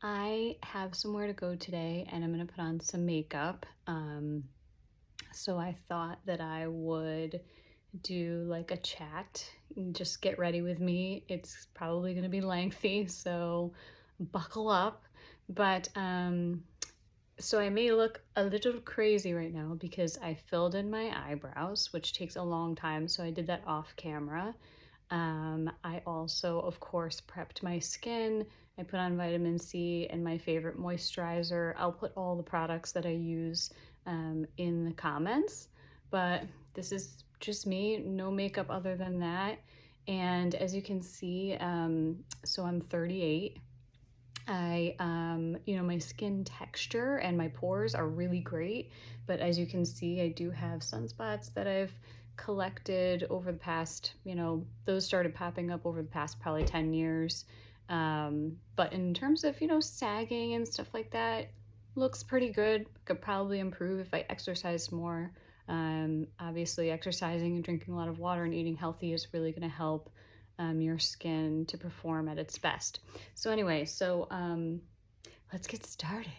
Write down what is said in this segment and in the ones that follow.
I have somewhere to go today and I'm gonna put on some makeup. So I thought that I would do like a chat and just get ready with me. It's probably gonna be lengthy, so buckle up. But so I may look a little crazy right now because I filled in my eyebrows, which takes a long time. So I did that off camera. I also, of course, prepped my skin. I put on vitamin C and my favorite moisturizer. I'll put all the products that I use in the comments, but this is just me, no makeup other than that. And as you can see, so I'm 38. My skin texture and my pores are really great, but as you can see, I do have sunspots that I've collected over the past, those started popping up over the past probably 10 years. But in terms of, sagging and stuff like that, looks pretty good. Could probably improve if I exercised more. Obviously, exercising and drinking a lot of water and eating healthy is really going to help your skin to perform at its best. So anyway, let's get started.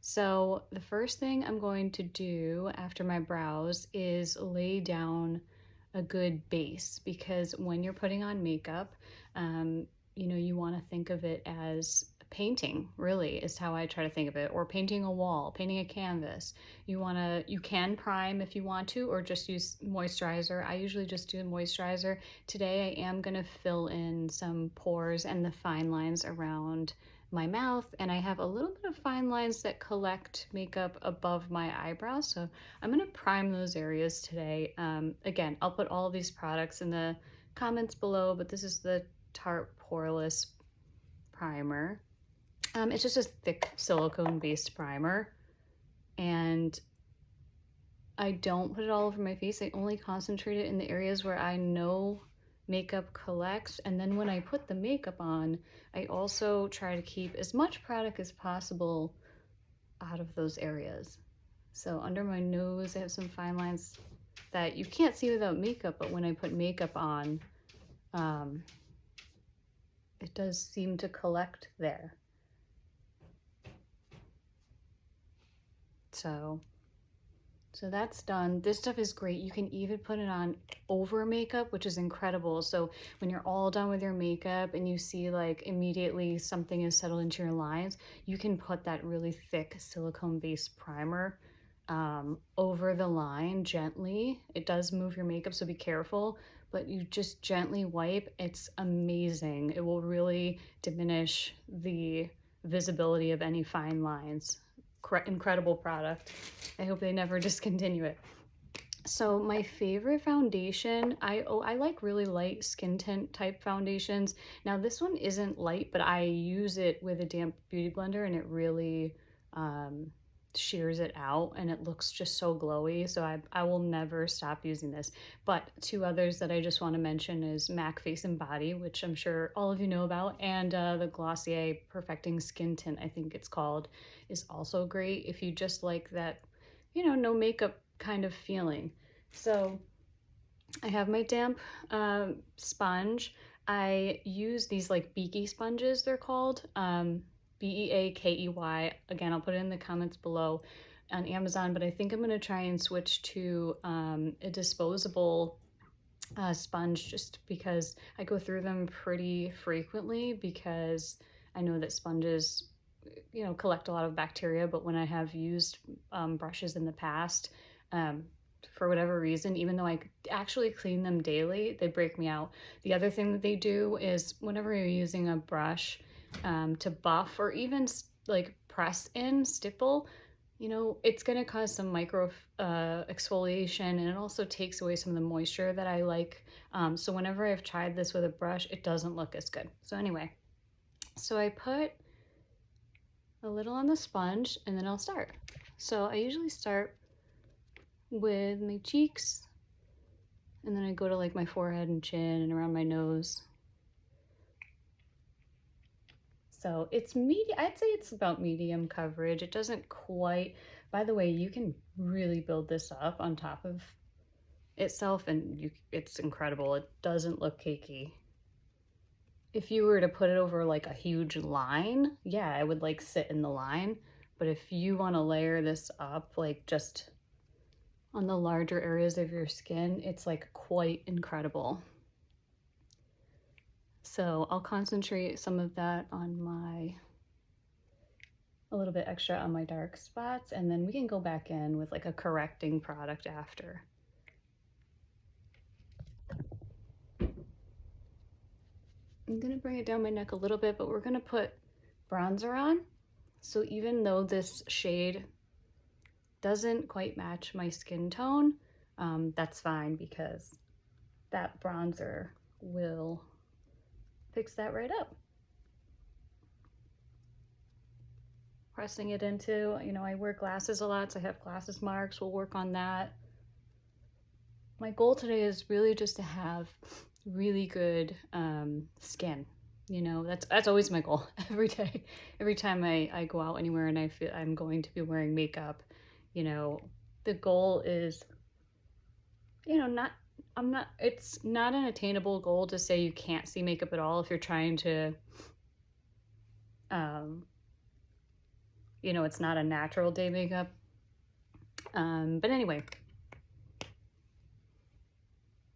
So the first thing I'm going to do after my brows is lay down a good base, because when you're putting on makeup, you want to think of it as painting, really is how I try to think of it, or painting a wall, painting a canvas. You can prime if you want to, or just use moisturizer. I usually just do moisturizer. Today I am going to fill in some pores and the fine lines around my mouth, and I have a little bit of fine lines that collect makeup above my eyebrows, so I'm going to prime those areas today. Again, I'll put all of these products in the comments below, but this is the Tarte Poreless Primer. It's just a thick silicone-based primer, and I don't put it all over my face. I only concentrate it in the areas where I know makeup collects, and then when I put the makeup on, I also try to keep as much product as possible out of those areas. So under my nose, I have some fine lines that you can't see without makeup, but when I put makeup on, it does seem to collect there. So that's done. This stuff is great. You can even put it on over makeup, which is incredible. So when you're all done with your makeup and you see like immediately something is settled into your lines, you can put that really thick silicone-based primer over the line gently. It does move your makeup, so be careful, but you just gently wipe. It's amazing. It will really diminish the visibility of any fine lines. Incredible product. I hope they never discontinue it. So my favorite foundation, I like really light skin tint type foundations. Now this one isn't light, but I use it with a damp beauty blender and it really shears it out and it looks just so glowy. So I will never stop using this. But two others that I just want to mention is MAC Face and Body, which I'm sure all of you know about, and the Glossier Perfecting Skin Tint, I think it's called, is also great if you just like that, no makeup kind of feeling. So I have my damp sponge. I use these like beaky sponges, they're called. Beakey. Again, I'll put it in the comments below on Amazon, but I think I'm going to try and switch to a disposable sponge, just because I go through them pretty frequently, because I know that sponges collect a lot of bacteria, but when I have used brushes in the past, for whatever reason, even though I actually clean them daily, they break me out. The other thing that they do is whenever you're using a brush to buff or even like press in, stipple, it's going to cause some micro exfoliation, and it also takes away some of the moisture that I like. So whenever I've tried this with a brush, it doesn't look as good. So anyway, so I put a little on the sponge and then I'll start. So I usually start with my cheeks, and then I go to like my forehead and chin and around my nose. So it's I'd say it's about medium coverage. It doesn't quite, by the way, you can really build this up on top of itself and it's incredible. It doesn't look cakey. if you were to put it over like a huge line, yeah, it would like sit in the line. But if you want to layer this up, like just on the larger areas of your skin, it's like quite incredible. So I'll concentrate some of that on a little bit extra on my dark spots, and then we can go back in with like a correcting product after. I'm gonna bring it down my neck a little bit, but we're gonna put bronzer on. So even though this shade doesn't quite match my skin tone, that's fine because that bronzer will fix that right up. Pressing it into, you know, I wear glasses a lot, so I have glasses marks. We'll work on that. My goal today is really just to have really good skin. You know, that's always my goal every day. Every time I go out anywhere and I feel I'm going to be wearing makeup, you know, the goal is, you know, it's not an attainable goal to say you can't see makeup at all if you're trying to, you know, it's not a natural day makeup. But anyway,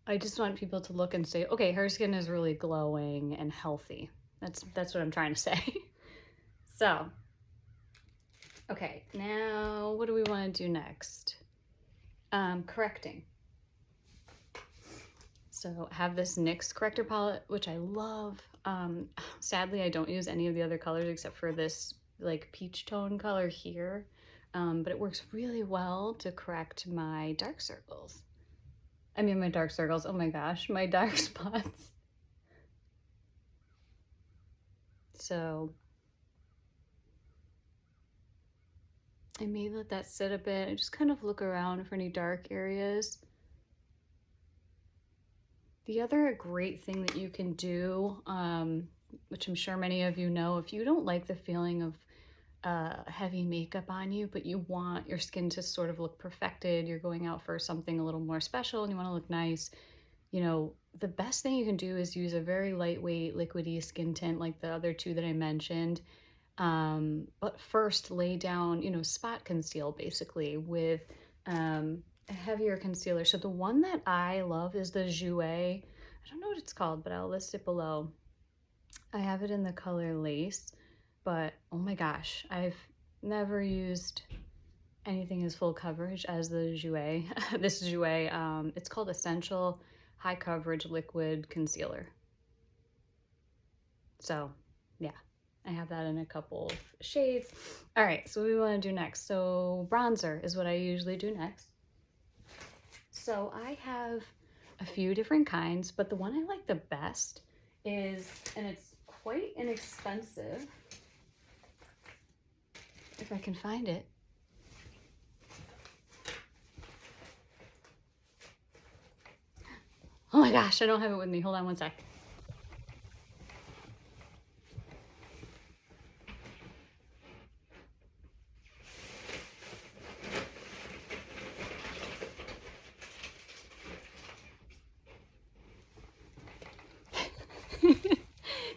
I just want people to look and say, okay, her skin is really glowing and healthy. That's what I'm trying to say. So, okay, now what do we want to do next? Correcting. So I have this NYX corrector palette, which I love. Sadly, I don't use any of the other colors except for this like peach tone color here. But it works really well to correct my dark circles. I mean, my dark circles, oh my gosh, my dark spots. So I may let that sit a bit and just kind of look around for any dark areas. The other great thing that you can do, which I'm sure many of you know, if you don't like the feeling of heavy makeup on you, but you want your skin to sort of look perfected, you're going out for something a little more special and you want to look nice, you know, the best thing you can do is use a very lightweight liquidy skin tint like the other two that I mentioned. But first lay down, you know, spot conceal basically with a heavier concealer. So the one that I love is the Jouer. I don't know what it's called, but I'll list it below. I have it in the color Lace, but oh my gosh, I've never used anything as full coverage as the Jouer. This Jouer, it's called Essential High Coverage Liquid Concealer. So yeah, I have that in a couple of shades. All right, so what do we want to do next? So bronzer is what I usually do next. So I have a few different kinds, but the one I like the best is, and it's quite inexpensive, if I can find it. Oh my gosh, I don't have it with me. Hold on one sec.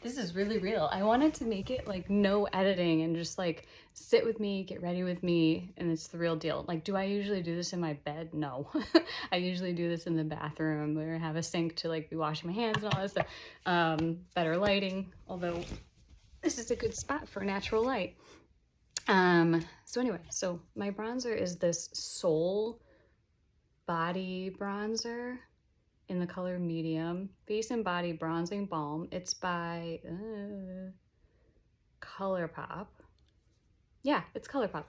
This is really real. I wanted to make it like no editing and just like sit with me, get ready with me, and it's the real deal. Like, do I usually do this in my bed? No. I usually do this in the bathroom where I have a sink to like be washing my hands and all that stuff. Better lighting, although this is a good spot for natural light. So anyway, so my bronzer is this Soul Body Bronzer in the color medium, Face and Body Bronzing Balm. It's by ColourPop. Yeah, it's ColourPop.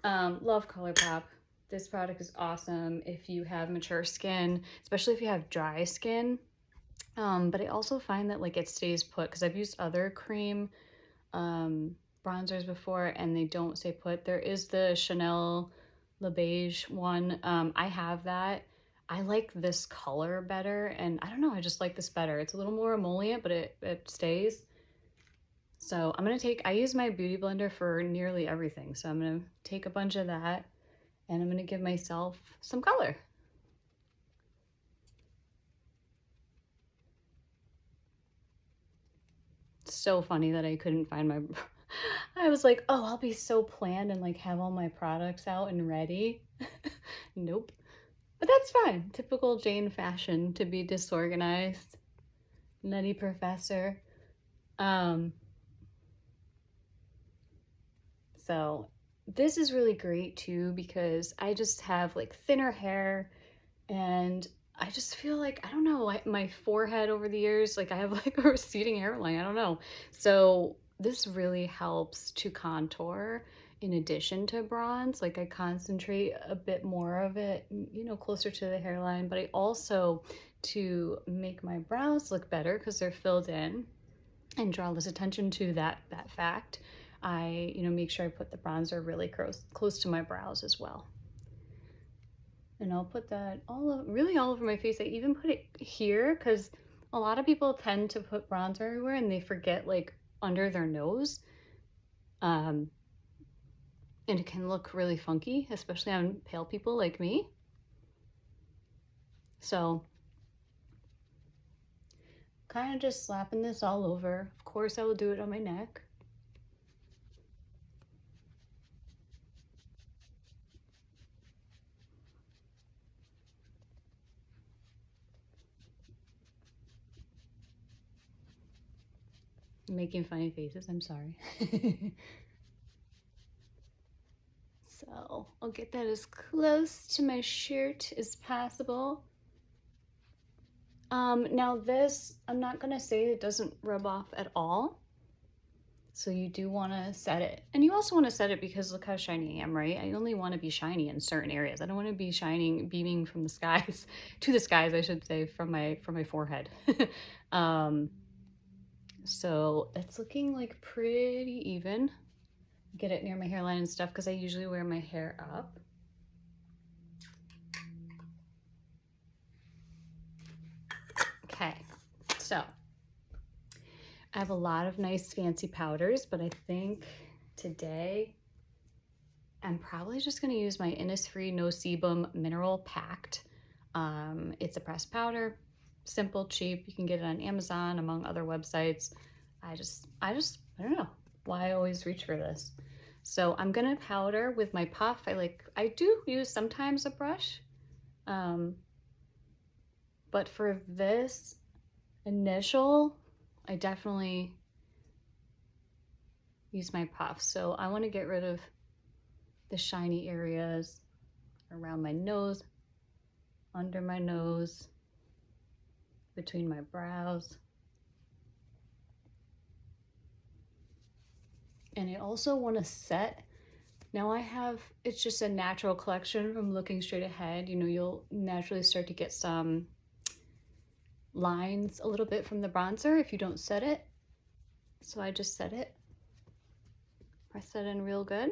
Love ColourPop. This product is awesome if you have mature skin, especially if you have dry skin. But I also find that like it stays put because I've used other cream bronzers before and they don't stay put. There is the Chanel Le Beige one. I have that. I like this color better, and I don't know, I just like this better. It's a little more emollient, but it stays. So I'm gonna I use my beauty blender for nearly everything. So I'm gonna take a bunch of that and I'm gonna give myself some color. so funny that I couldn't find my, I was like, oh, I'll be so planned and like have all my products out and ready. Nope. But that's fine. Typical Jane fashion to be disorganized. Nutty professor. Um, so this is really great too because I just have like thinner hair and I just feel like, I don't know, my forehead over the years, like I have like a receding hairline, I don't know. So this really helps to contour in addition to bronze. Like I concentrate a bit more of it, you know, closer to the hairline, but I also to make my brows look better because they're filled in and draw less attention to that fact. I, you know, make sure I put the bronzer really close to my brows as well. And I'll put that really all over my face. I even put it here because a lot of people tend to put bronzer everywhere and they forget like under their nose. And it can look really funky, especially on pale people like me. So kind of just slapping this all over. Of course I will do it on my neck. I'm making funny faces, I'm sorry. So I'll get that as close to my shirt as possible. Now this, I'm not gonna say it doesn't rub off at all. So you do want to set it. And you also want to set it because look how shiny I am, right? I only want to be shiny in certain areas. I don't want to be shining, beaming from the skies, to the skies, I should say, from my forehead. So it's looking like pretty even. Get it near my hairline and stuff because I usually wear my hair up. Okay, so I have a lot of nice fancy powders, but I think today I'm probably just going to use my Innisfree No Sebum Mineral Packed. It's a pressed powder, simple, cheap. You can get it on Amazon, among other websites. I don't know why I always reach for this. So I'm gonna powder with my puff. I do use sometimes a brush, but for this initial, I definitely use my puff. So I want to get rid of the shiny areas around my nose, under my nose, between my brows. And I also want to set, now it's just a natural collection from looking straight ahead. You know, you'll naturally start to get some lines a little bit from the bronzer if you don't set it. So I just set it. Press that in real good.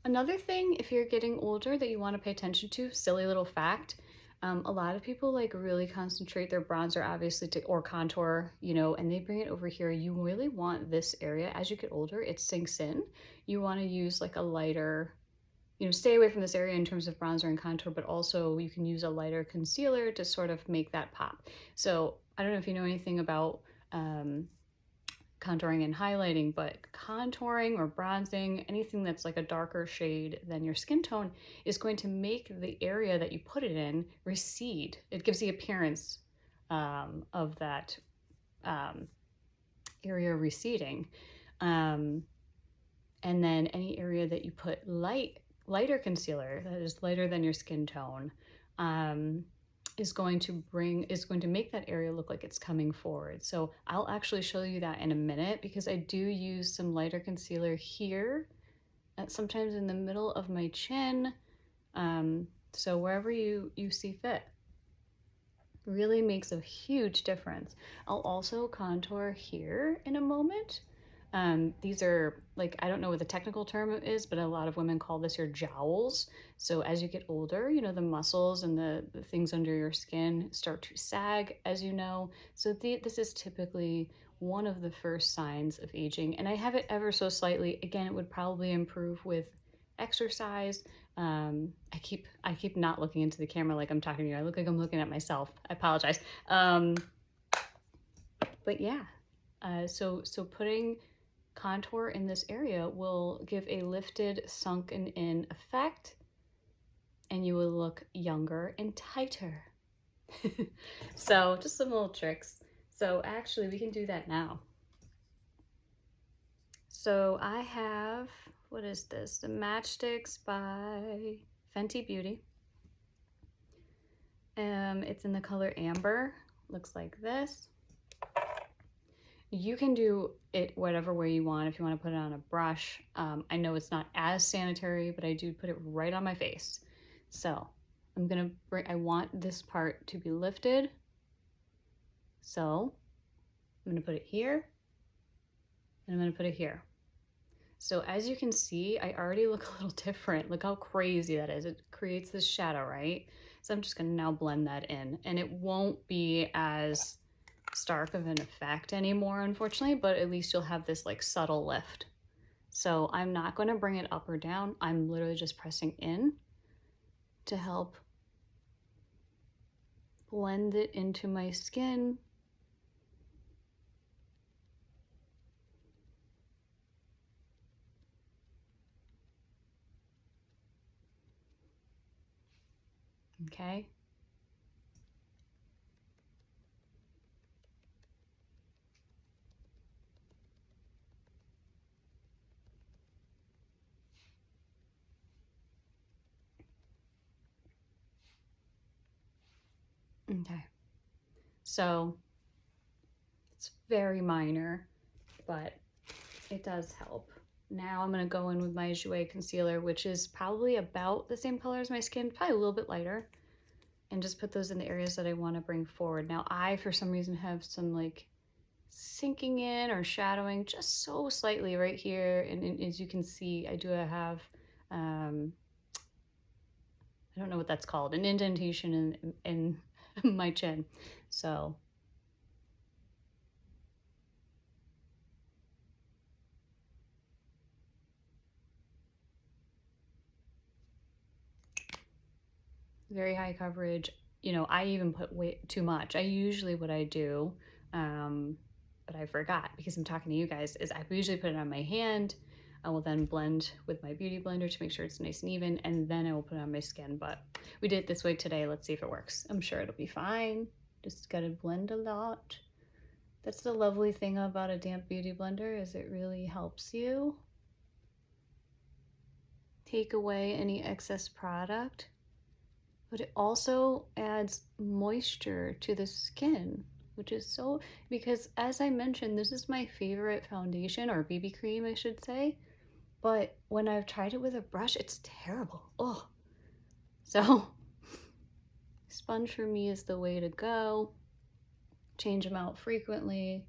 Another thing, if you're getting older that you want to pay attention to, silly little fact, a lot of people like really concentrate their bronzer obviously or contour, you know, and they bring it over here. You really want this area, as you get older, it sinks in. You want to use like a lighter, you know, stay away from this area in terms of bronzer and contour, but also you can use a lighter concealer to sort of make that pop. So I don't know if you know anything about contouring and highlighting, but contouring or bronzing, anything that's like a darker shade than your skin tone is going to make the area that you put it in recede. It gives the appearance of that area receding. And then any area that you put lighter concealer, that is lighter than your skin tone, is going to make that area look like it's coming forward. So I'll actually show you that in a minute because I do use some lighter concealer here, sometimes in the middle of my chin. So wherever you see fit. Really makes a huge difference. I'll also contour here in a moment. These are like, I don't know what the technical term is, but a lot of women call this your jowls. So as you get older, you know, the muscles and the things under your skin start to sag, as you know. So this is typically one of the first signs of aging. And I have it ever so slightly. Again, it would probably improve with exercise. I keep not looking into the camera like I'm talking to you. I look like I'm looking at myself. I apologize. But yeah, so putting contour in this area will give a lifted, sunken in effect, and you will look younger and tighter. So just some little tricks. So actually we can do that now. So I have, what is this? The Matchsticks by Fenty Beauty. It's in the color Amber. Looks like this. You can do it whatever way you want. If you want to put it on a brush. I know it's not as sanitary, but I do put it right on my face. So I'm gonna bring, I want this part to be lifted. So I'm gonna put it here, and I'm gonna put it here. So as you can see, I already look a little different. Look how crazy that is. It creates this shadow, right? So I'm just gonna now blend that in, and it won't be as stark of an effect anymore, unfortunately, but at least you'll have this like subtle lift. So I'm not gonna bring it up or down. I'm literally just pressing in to help blend it into my skin. Okay. Okay. So it's very minor, but it does help. Now I'm gonna go in with my Jouer concealer, which is probably about the same color as my skin, probably a little bit lighter, and just put those in the areas that I want to bring forward. Now I, for some reason, have some like sinking in or shadowing just so slightly right here, and as you can see, I do have I don't know what that's called, an indentation in my chin. So very high coverage. You know, I even put way too much. I usually, what I do, but I forgot because I'm talking to you guys, is I usually put it on my hand. I will then blend with my beauty blender to make sure it's nice and even, and then I will put it on my skin. But we did it this way today. Let's see if it works. I'm sure it'll be fine. Just gotta blend a lot. That's the lovely thing about a damp beauty blender, is it really helps you take away any excess product, but it also adds moisture to the skin, which is so, because as I mentioned, this is my favorite foundation, or BB cream, I should say. But when I've tried it with a brush, it's terrible. Oh, so sponge for me is the way to go. Change them out frequently.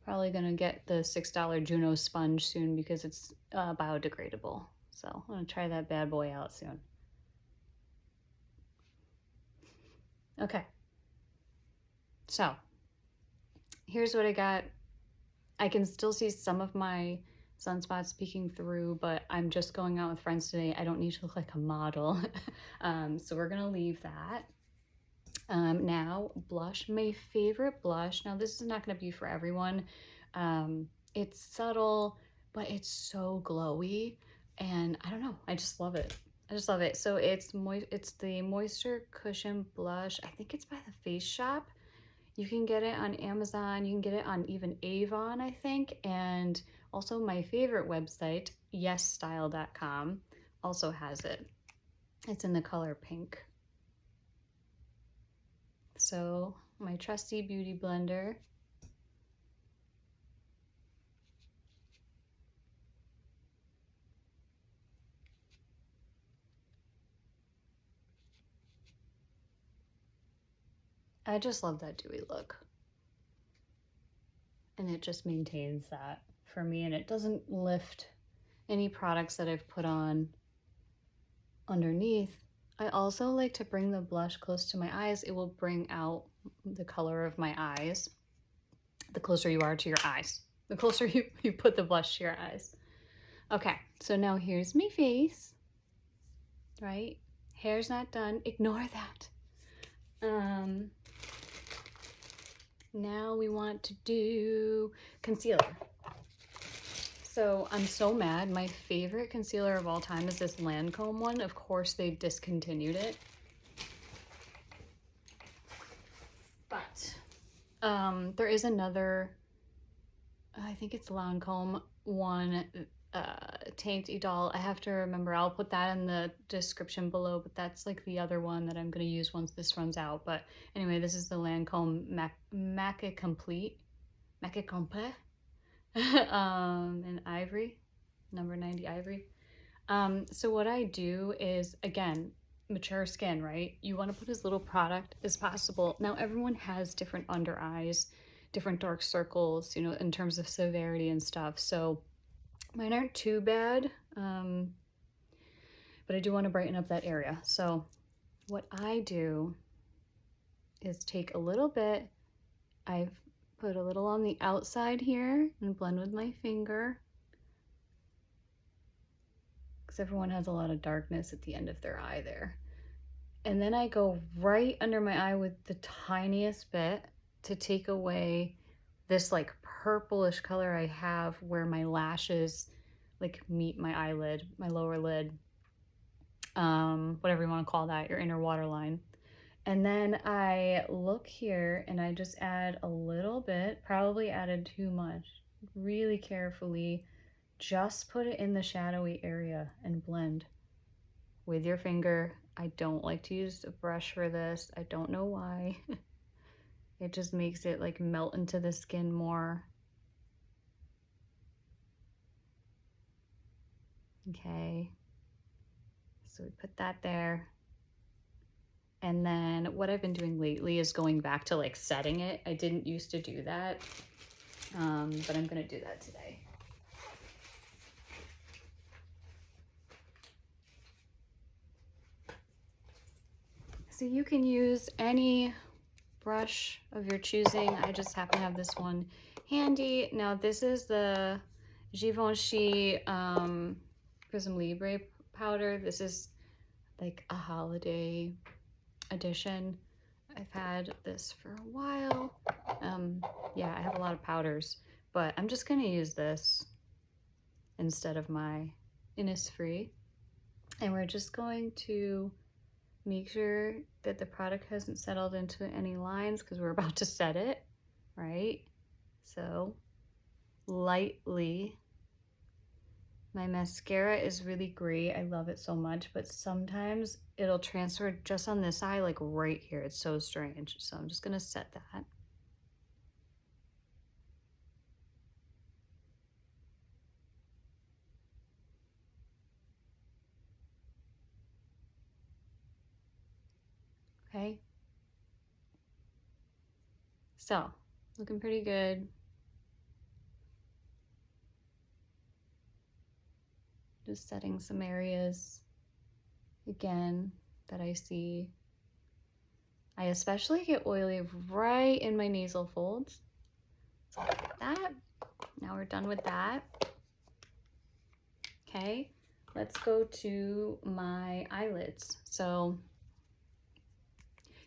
Probably gonna get the $6 Juno sponge soon because it's biodegradable. So I'm gonna try that bad boy out soon. Okay, so here's what I got. I can still see some of my sunspots peeking through, but I'm just going out with friends today. I don't need to look like a model. So we're gonna leave that. Now blush, my favorite blush. Now this is not gonna be for everyone. It's subtle, but it's so glowy, and I don't know, I just love it. I just love it. So it's the Moisture Cushion Blush. I think it's by the Face Shop. You can get it on Amazon. You can get it on even Avon, I think. And also my favorite website, yesstyle.com, also has it. It's in the color pink. So my trusty beauty blender. I just love that dewy look. And it just maintains that for me, and it doesn't lift any products that I've put on underneath. I also like to bring the blush close to my eyes. It will bring out the color of my eyes. The closer you are to your eyes, the closer you put the blush to your eyes. Okay, so now here's my face, right? Hair's not done, ignore that. Now we want to do concealer. So I'm so mad. My favorite concealer of all time is this Lancome one. Of course, they discontinued it. But there is another, I think it's Lancome one, Taint Idol. I have to remember. I'll put that in the description below, but that's like the other one that I'm going to use once this runs out. But anyway, this is the Lancome Maca Complete. Maca Complete. In Ivory, number 90 Ivory. So what I do is, again, mature skin, right? You want to put as little product as possible. Now, everyone has different under eyes, different dark circles, you know, in terms of severity and stuff. So mine aren't too bad, but I do want to brighten up that area. So what I do is take a little bit, I've put a little on the outside here and blend with my finger, because everyone has a lot of darkness at the end of their eye there. And then I go right under my eye with the tiniest bit to take away this like purplish color I have where my lashes like meet my eyelid, my lower lid, whatever you want to call that, your inner waterline. And then I look here and I just add a little bit, probably added too much, really carefully, just put it in the shadowy area and blend with your finger. I don't like to use a brush for this. I don't know why. It just makes it like melt into the skin more. Okay, so we put that there. And then what I've been doing lately is going back to like setting it. I didn't used to do that, but I'm gonna do that today. So you can use any brush of your choosing. I just happen to have this one handy. Now this is the Givenchy Prism Libre powder. This is like a holiday edition. I've had this for a while. Yeah, I have a lot of powders, but I'm just gonna use this instead of my Innisfree. And we're just going to make sure that the product hasn't settled into any lines because we're about to set it, right? So lightly. My mascara is really great. I love it so much, but sometimes it'll transfer just on this eye, like right here. It's so strange. So I'm just gonna set that. Okay. So, looking pretty good. Just setting some areas again that I see. I especially get oily right in my nasal folds. So like that. Now we're done with that. Okay, let's go to my eyelids. So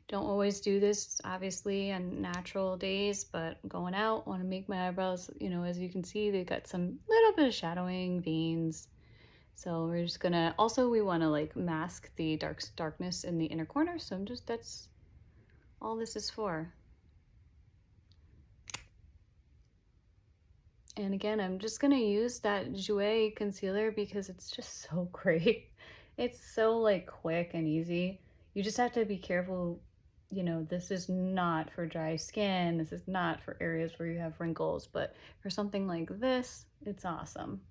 don't always do this, obviously, on natural days, but going out, want to make my eyebrows, you know, as you can see, they've got some little bit of shadowing, veins. So we're just gonna, also we want to like mask the darkness in the inner corner. So that's all this is for. And again, I'm just gonna use that Jouer concealer because it's just so great. It's so like quick and easy. You just have to be careful, you know, this is not for dry skin. This is not for areas where you have wrinkles, but for something like this, it's awesome.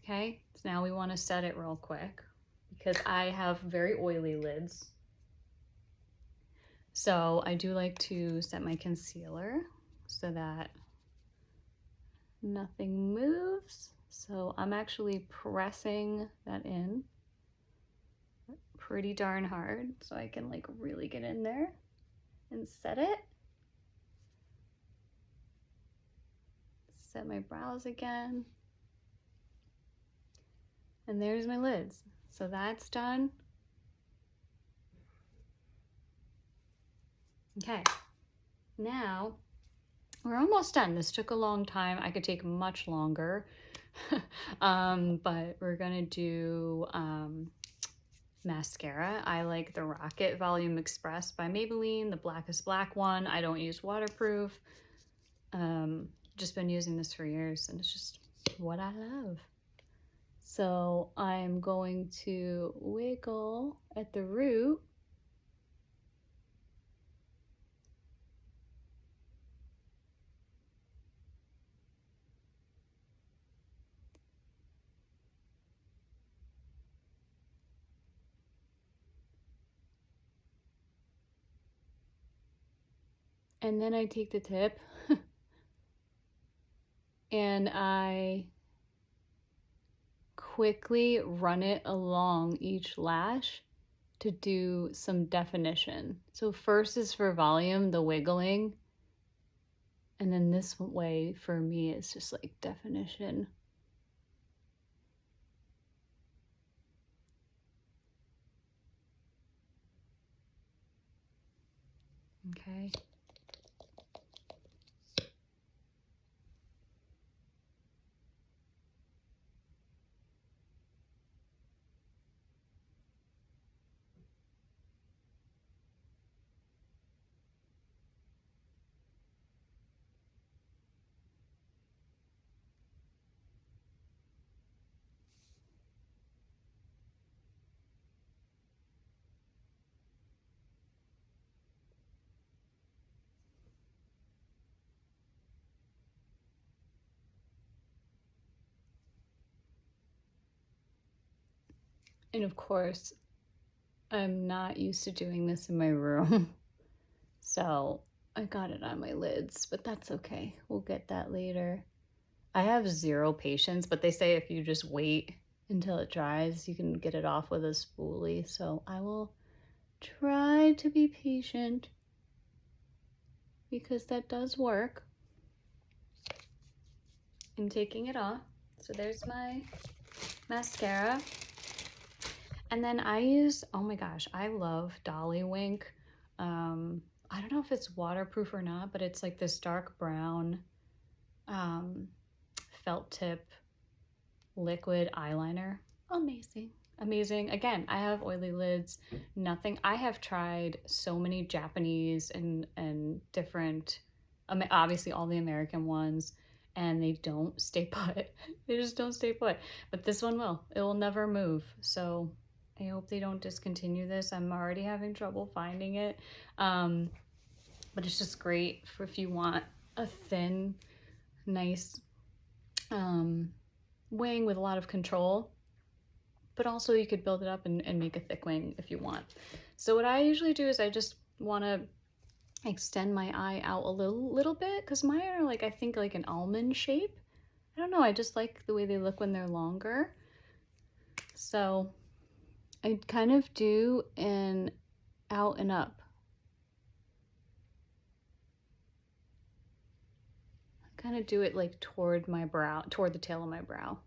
Okay, so now we want to set it real quick because I have very oily lids. So I do like to set my concealer so that nothing moves. So I'm actually pressing that in pretty darn hard so I can like really get in there and set it. Set my brows again. And there's my lids. So that's done. Okay, Now we're almost done. This took a long time. I could take much longer. But we're gonna do mascara. I like the Rocket Volume Express by Maybelline, the blackest black one. I don't use waterproof. Just been using this for years, and it's just what I love. So I'm going to wiggle at the root. And then I take the tip and I quickly run it along each lash to do some definition. So first is for volume, the wiggling. And then this way for me is just like definition. Okay. And of course, I'm not used to doing this in my room. So I got it on my lids, but that's okay. We'll get that later. I have zero patience, but they say if you just wait until it dries, you can get it off with a spoolie. So I will try to be patient because that does work. I'm taking it off. So there's my mascara. And then I use, oh my gosh, I love Dolly Wink. I don't know if it's waterproof or not, but it's like this dark brown felt tip liquid eyeliner. Amazing. Amazing. Again, I have oily lids. Nothing. I have tried so many Japanese and different, obviously all the American ones, and they don't stay put. They just don't stay put. But this one will. It will never move. So I hope they don't discontinue this. I'm already having trouble finding it. But it's just great for if you want a thin, nice wing with a lot of control. But also you could build it up and make a thick wing if you want. So what I usually do is I just want to extend my eye out a little bit because mine are like, I think like an almond shape. I don't know. I just like the way they look when they're longer. So I kind of do an out and up. I kind of do it like toward my brow, toward the tail of my brow.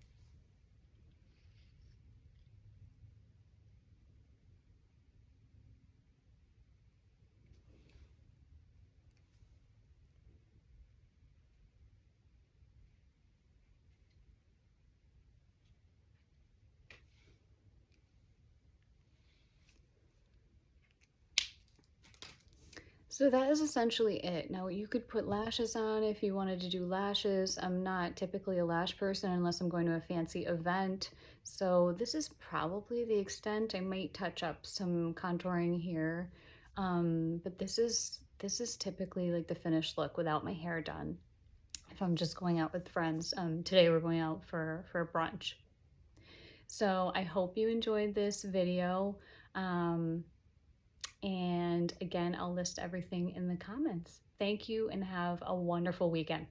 So that is essentially it. Now you could put lashes on if you wanted to do lashes. I'm not typically a lash person unless I'm going to a fancy event. So this is probably the extent. I might touch up some contouring here. But this is typically like the finished look without my hair done. If I'm just going out with friends. Today we're going out for brunch. So I hope you enjoyed this video. And again, I'll list everything in the comments. Thank you and have a wonderful weekend.